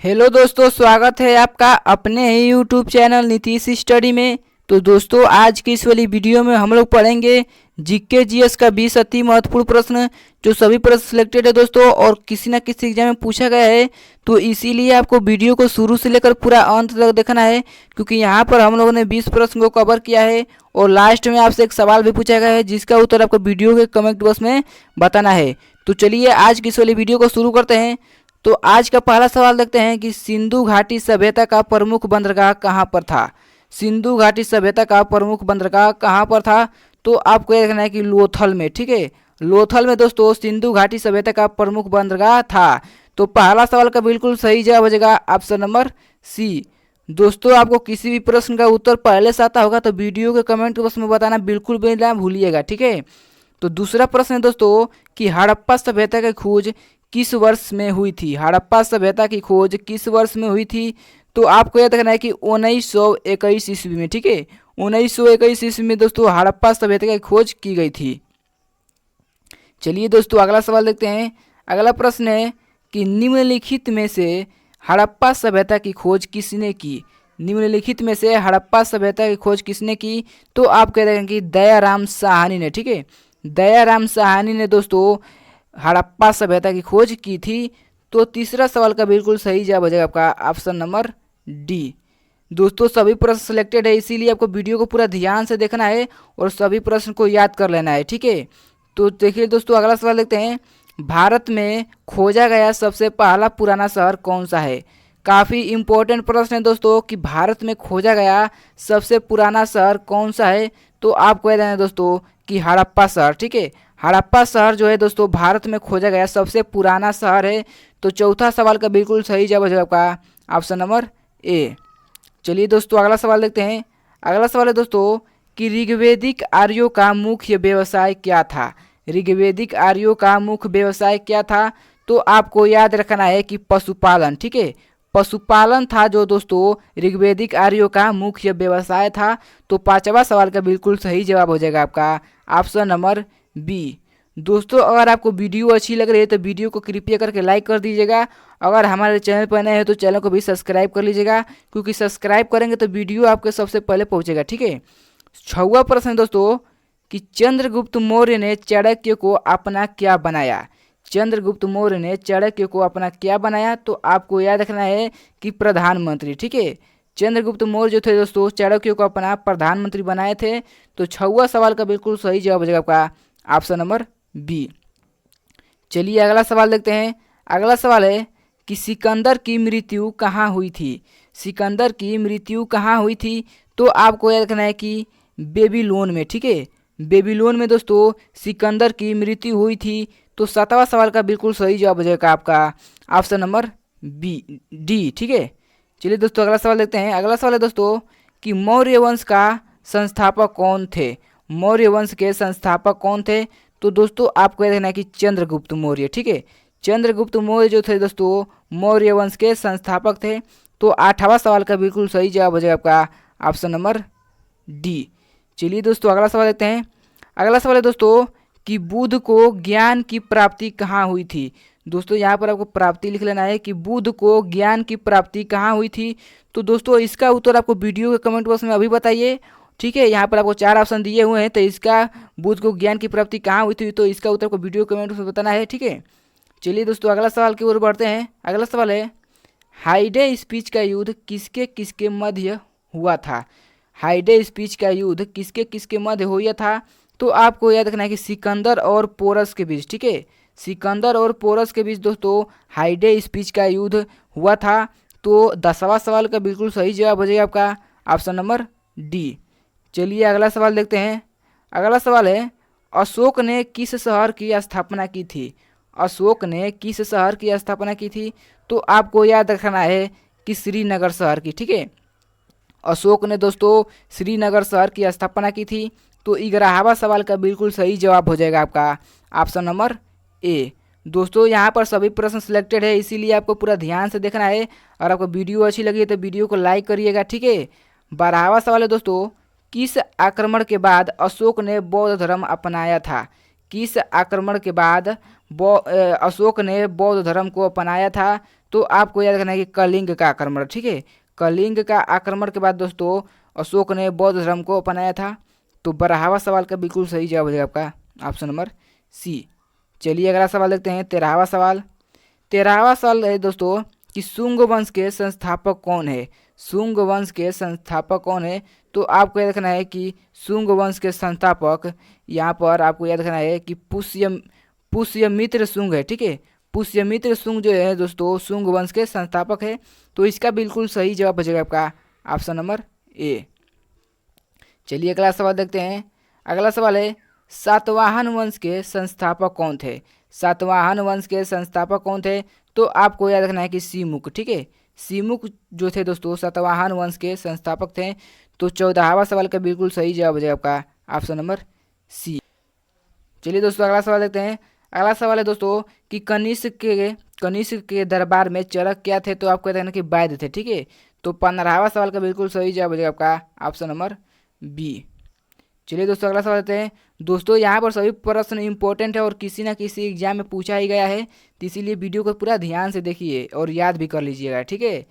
Hello दोस्तों, स्वागत है आपका अपने ही यूट्यूब चैनल नीतीश स्टडी में। तो दोस्तों, आज की इस वाली वीडियो में हम लोग पढ़ेंगे जीके जीएस का 20 अति महत्वपूर्ण प्रश्न, जो सभी प्रश्न सिलेक्टेड है दोस्तों और किसी न किसी एग्जाम में पूछा गया है। तो इसीलिए आपको वीडियो को शुरू से लेकर पूरा अंत तक देखना है, क्योंकि यहाँ पर हम लोगों ने 20 प्रश्न को कवर किया है और लास्ट में आपसे एक सवाल भी पूछा गया है, जिसका उत्तर आपको वीडियो के कमेंट बॉक्स में बताना है। तो चलिए आज की इस वाली वीडियो को शुरू करते हैं। तो आज का पहला सवाल देखते हैं कि सिंधु घाटी सभ्यता का प्रमुख बंदरगाह कहाँ पर था। सिंधु घाटी सभ्यता का प्रमुख बंदरगाह कहाँ पर था? तो आपको ये देखना है कि लोथल में। ठीक है, लोथल में दोस्तों सिंधु घाटी सभ्यता का प्रमुख बंदरगाह था। तो पहला सवाल का बिल्कुल सही जवाब हो जाएगा ऑप्शन नंबर सी। दोस्तों, आपको किसी भी प्रश्न का उत्तर पहले से आता होगा तो वीडियो के कमेंट बॉक्स में बताना बिल्कुल भी ना भूलिएगा। ठीक है, तो दूसरा प्रश्न है दोस्तों कि हड़प्पा सभ्यता की खोज किस वर्ष में हुई थी। हड़प्पा सभ्यता की खोज किस वर्ष में हुई थी? तो आपको यह देखना है कि 1921 ईस्वी में। ठीक है, 1921 ईस्वी में दोस्तों हड़प्पा सभ्यता की खोज की गई थी। चलिए दोस्तों, अगला सवाल देखते हैं। अगला प्रश्न है कि निम्नलिखित में से हड़प्पा सभ्यता की खोज किसने की। निम्नलिखित में से हड़प्पा सभ्यता की खोज किसने की? तो आप कह रहे हैं कि दयाराम साहनी ने। ठीक है, दयाराम साहनी ने दोस्तों हड़प्पा सभ्यता की खोज की थी। तो तीसरा सवाल का बिल्कुल सही जवाब हो जाएगा आपका ऑप्शन नंबर डी। दोस्तों, सभी प्रश्न सिलेक्टेड है, इसीलिए आपको वीडियो को पूरा ध्यान से देखना है और सभी प्रश्न को याद कर लेना है। ठीक है, तो देखिए दोस्तों, अगला सवाल देखते हैं। भारत में खोजा गया सबसे पहला पुराना शहर कौन सा है? काफ़ी इंपॉर्टेंट प्रश्न है दोस्तों कि भारत में खोजा गया सबसे पुराना शहर कौन सा है। तो आपको याद है दोस्तों कि हड़प्पा शहर। ठीक है, हड़प्पा शहर जो है दोस्तों भारत में खोजा गया सबसे पुराना शहर है। तो चौथा सवाल का बिल्कुल सही जवाब है आपका ऑप्शन नंबर ए। चलिए दोस्तों, अगला सवाल देखते हैं। अगला सवाल है दोस्तों कि ऋग्वैदिक आर्यों का मुख्य व्यवसाय क्या था। ऋग्वैदिक आर्यों का मुख्य व्यवसाय क्या था? तो आपको याद रखना है कि पशुपालन। ठीक है, पशुपालन था जो दोस्तों ऋग्वैदिक आर्यों का मुख्य व्यवसाय था। तो पांचवा सवाल का बिल्कुल सही जवाब हो जाएगा आपका ऑप्शन नंबर बी। दोस्तों, अगर आपको वीडियो अच्छी लग रही है तो वीडियो को कृपया करके लाइक कर दीजिएगा। अगर हमारे चैनल पर नए हैं तो चैनल को भी सब्सक्राइब कर लीजिएगा, क्योंकि सब्सक्राइब करेंगे तो वीडियो आपके सबसे पहले पहुंचेगा। ठीक है, छठवां प्रश्न है दोस्तों कि चंद्रगुप्त मौर्य ने चाणक्य को अपना क्या बनाया। चंद्रगुप्त मौर्य ने चाणक्य को अपना क्या बनाया? तो आपको याद रखना है कि प्रधानमंत्री। ठीक है, चंद्रगुप्त मौर्य जो थे दोस्तों चाणक्य को अपना प्रधानमंत्री बनाए थे। तो छठवां सवाल का बिल्कुल सही जवाब हो जाएगा आपका ऑप्शन नंबर बी। चलिए अगला सवाल देखते हैं। अगला सवाल है कि सिकंदर की मृत्यु कहाँ हुई थी। सिकंदर की मृत्यु कहाँ हुई थी? तो आपको याद रखना है कि बेबीलोन में। ठीक है, बेबीलोन में दोस्तों सिकंदर की मृत्यु हुई थी। तो सातवां सवाल का बिल्कुल सही जवाब हो जाएगा आपका ऑप्शन नंबर बी डी। ठीक है, चलिए दोस्तों अगला सवाल देखते हैं। अगला सवाल है दोस्तों कि मौर्य वंश का संस्थापक कौन थे। मौर्य वंश के संस्थापक कौन थे? तो दोस्तों आपको यह देखना है कि चंद्रगुप्त मौर्य। ठीक है, चंद्रगुप्त मौर्य जो थे दोस्तों मौर्य वंश के संस्थापक थे। तो आठवां सवाल का बिल्कुल सही जवाब हो जाएगा आपका ऑप्शन नंबर डी। चलिए दोस्तों अगला सवाल देखते हैं। अगला सवाल है दोस्तों कि बुद्ध को ज्ञान की प्राप्ति कहाँ हुई थी। दोस्तों यहाँ पर आपको प्राप्ति लिख लेना है कि बुद्ध को ज्ञान की प्राप्ति कहाँ हुई थी। तो दोस्तों इसका उत्तर आपको वीडियो के कमेंट बॉक्स में अभी बताइए। ठीक है, यहाँ पर आपको 4 ऑप्शन दिए हुए हैं, तो इसका बुद्ध को ज्ञान की प्राप्ति कहाँ हुई थी, तो इसका उत्तर को वीडियो कमेंट में बताना है। ठीक है, चलिए दोस्तों अगला सवाल की ओर बढ़ते हैं। अगला सवाल है हाइडे स्पीच का युद्ध किसके किसके मध्य हुआ था। हाइडे स्पीच का युद्ध किसके किसके मध्य हुआ था? तो आपको याद रखना है कि सिकंदर और पोरस के बीच। ठीक है, सिकंदर और पोरस के बीच दोस्तों हाइडे स्पीच का युद्ध हुआ था। तो 10वां सवाल का बिल्कुल सही जवाब हो जाएगा आपका ऑप्शन नंबर डी। चलिए अगला सवाल देखते हैं। अगला सवाल है अशोक ने किस शहर की स्थापना की थी। अशोक ने किस शहर की स्थापना की थी? तो आपको याद रखना है कि श्रीनगर शहर की। ठीक है, अशोक ने दोस्तों श्रीनगर शहर की स्थापना की थी। तो 11वां सवाल का बिल्कुल सही जवाब हो जाएगा आपका ऑप्शन नंबर ए। दोस्तों यहाँ पर सभी प्रश्न सिलेक्टेड है, इसीलिए आपको पूरा ध्यान से देखना है। और आपको वीडियो अच्छी लगी है तो वीडियो को लाइक करिएगा। ठीक है, 12वां सवाल है दोस्तों किस आक्रमण के बाद अशोक ने बौद्ध धर्म अपनाया था। किस आक्रमण के बाद अशोक ने बौद्ध धर्म को अपनाया था? तो आपको याद रखना है कि कलिंग का आक्रमण, ठीक है। कलिंग का आक्रमण के बाद दोस्तों अशोक ने बौद्ध धर्म को अपनाया था। तो 12वां सवाल का बिल्कुल सही जवाब हो जाएगा आपका ऑप्शन नंबर सी। चलिए अगला सवाल देखते हैं 13वां सवाल। 13वां सवाल है दोस्तों कि शुंग वंश के संस्थापक कौन है? शुंग वंश के संस्थापक कौन है? तो आपको याद रखना है कि शुंग वंश के संस्थापक यहाँ पर आपको याद रखना है कि पुष्यमित्र शुंग है, ठीक है। पुष्यमित्र शुंग जो है दोस्तों शुंग वंश के संस्थापक है। तो इसका बिल्कुल सही जवाब हो जाएगा आपका ऑप्शन नंबर ए। चलिए अगला सवाल देखते हैं। अगला सवाल है सातवाहन वंश के संस्थापक कौन थे? सातवाहन वंश के संस्थापक कौन थे? तो आपको याद रखना है कि सीमुक, ठीक है। सीमुक जो थे दोस्तों सातवाहन वंश के संस्थापक थे। तो 14वां सवाल का बिल्कुल सही जवाब हो जाएगा आपका ऑप्शन नंबर सी। चलिए दोस्तों अगला सवाल देखते हैं। अगला सवाल है दोस्तों कि कनिष्क के दरबार में चरक क्या थे? तो आपको याद रखना कि वैद्य थे, ठीक है। तो 15वां सवाल का बिल्कुल सही जवाब हो जाएगा आपका ऑप्शन नंबर बी। चलिए दोस्तों अगला सवाल लेते हैं। दोस्तों यहाँ पर सभी प्रश्न इंपॉर्टेंट है और किसी ना किसी एग्जाम में पूछा ही गया है, तो इसीलिए वीडियो को पूरा ध्यान से देखिए और याद भी कर लीजिएगा, ठीक है।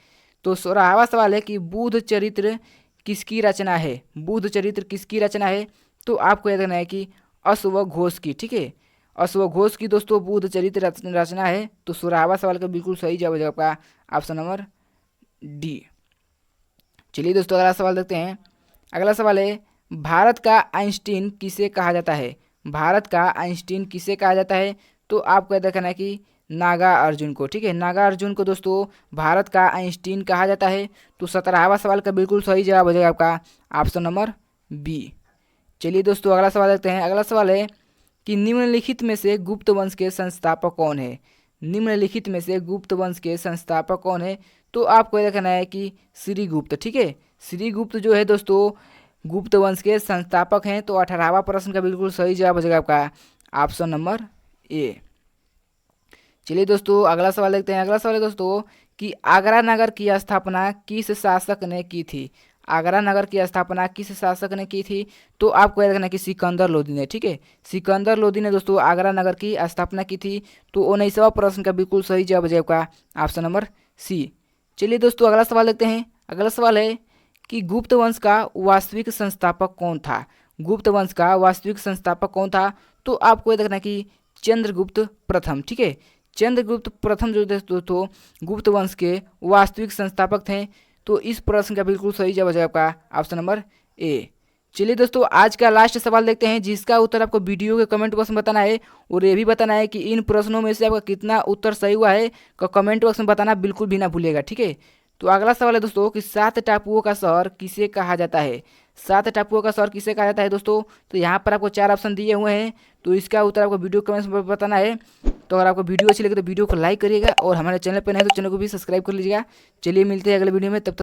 तो 16वां सवाल है कि बुद्ध चरित्र किसकी रचना है? बुद्ध चरित्र किसकी रचना है? तो आपको याद रखना है कि अश्वघोष की, ठीक है। अश्वघोष की दोस्तों बुद्ध चरित्र रचना है। तो 16वां सवाल का बिल्कुल सही जवाब हो जाएगा आपका ऑप्शन नंबर डी। चलिए दोस्तों अगला सवाल देखते हैं। अगला सवाल है भारत का आइंस्टीन किसे कहा जाता है? भारत का आइंस्टीन किसे कहा जाता है? तो आपको याद रखना है कि नागार्जुन को, ठीक है। नागार्जुन को दोस्तों भारत का आइंस्टीन कहा जाता है। तो 17वां सवाल का बिल्कुल सही जवाब हो जाएगा आपका ऑप्शन नंबर बी। चलिए दोस्तों अगला सवाल देखते हैं। अगला सवाल है कि निम्नलिखित में से गुप्त वंश के संस्थापक कौन है? निम्नलिखित में से गुप्त वंश के संस्थापक कौन है? तो आपको याद रखना है कि श्रीगुप्त, ठीक है। श्रीगुप्त जो है दोस्तों गुप्त वंश के संस्थापक हैं। तो 18वां प्रश्न का बिल्कुल सही जवाब हो जाएगा आपका ऑप्शन नंबर ए। चलिए दोस्तों अगला सवाल देखते हैं। अगला सवाल है दोस्तों कि आगरा नगर की स्थापना किस शासक ने की थी? आगरा नगर की स्थापना किस शासक ने की थी? तो आपको याद रखना कि सिकंदर लोदी ने, ठीक है। सिकंदर लोदी ने दोस्तों आगरा नगर की स्थापना की थी। तो 19वां प्रश्न का बिल्कुल सही जवाब हो जाएगा ऑप्शन नंबर सी। चलिए दोस्तों अगला सवाल देखते हैं। अगला सवाल है कि गुप्त वंश का वास्तविक संस्थापक कौन था? गुप्त वंश का वास्तविक संस्थापक कौन था? तो आपको याद रखना कि चंद्रगुप्त प्रथम, ठीक है। चंद्रगुप्त प्रथम जो दोस्तों गुप्त वंश के वास्तविक संस्थापक थे। तो इस प्रश्न का बिल्कुल सही जवाब हो जाएगा आपका ऑप्शन नंबर ए। चलिए दोस्तों आज का लास्ट सवाल देखते हैं जिसका उत्तर आपको वीडियो के कमेंट बॉक्स में बताना है और ये भी बताना है कि इन प्रश्नों में से आपका कितना उत्तर सही हुआ है का कमेंट बॉक्स में बताना बिल्कुल भी ना भूलिएगा, ठीक है। तो अगला सवाल है दोस्तों कि 7 टापुओं का शहर किसे कहा जाता है? 7 टापुओं का शहर किसे कहा जाता है दोस्तों? तो यहाँ पर आपको 4 ऑप्शन दिए हुए हैं। तो इसका उत्तर आपको वीडियो कमेंट्स में बताना है। तो अगर आपको वीडियो अच्छी लगे तो वीडियो को लाइक करिएगा और हमारे चैनल पर नहीं तो चैनल को भी सब्सक्राइब कर लीजिएगा। चलिए मिलते हैं अगले वीडियो में, तब तक